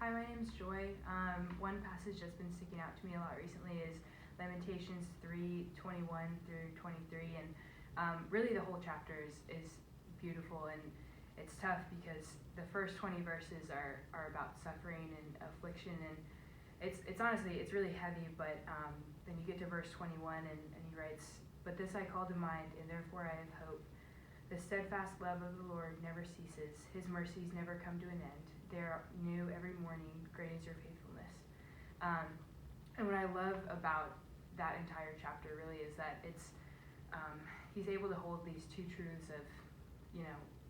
Hi, my name's Joy. One passage that's been sticking out to me a lot recently is Lamentations 3:21 through 23, and really the whole chapter is beautiful, and it's tough because the first 20 verses are about suffering and affliction, and it's honestly, it's really heavy, but then you get to verse 21, and he writes, "But this I call to mind, and therefore I have hope. The steadfast love of the Lord never ceases. His mercies never come to an end. They are new every morning. Great is your faithfulness." And what I love about that entire chapter really is that he's able to hold these two truths of,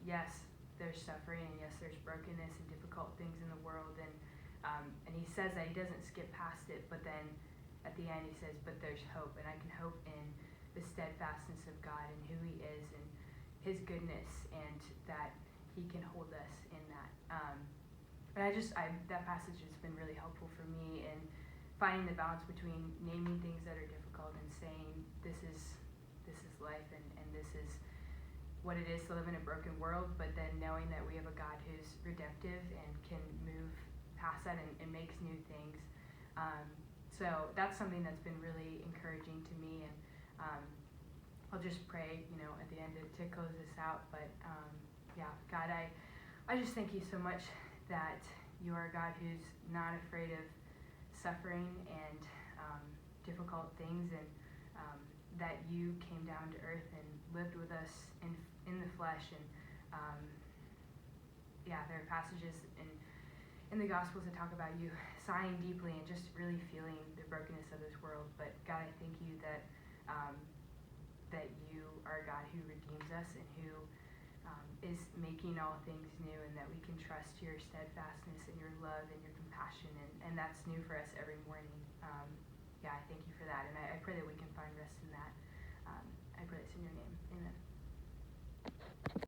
yes, there's suffering, and yes, there's brokenness and difficult things in the world, and he says that he doesn't skip past it, but then at the end he says, but there's hope, and I can hope in the steadfastness of God and who he is and his goodness, and that he can hold us in that. That passage has been really helpful for me in finding the balance between naming things that are difficult and saying this is life, and this is what it is to live in a broken world, but then knowing that we have a God who's redemptive and can move past that and makes new things. So that's something that's been really encouraging to me, and I'll just pray, at the end to close this out. But God, I just thank you so much that you are a God who's not afraid of suffering and difficult things, and that you came down to earth and lived with us in the flesh. And there are passages in the Gospels that talk about you sighing deeply and just really feeling the brokenness of this world. But God, I thank you that you are a God who redeems us and who is making all things new, and that we can trust your steadfastness and your love and your compassion, and that's new for us every morning. I thank you for that, and I pray that we can find rest in that.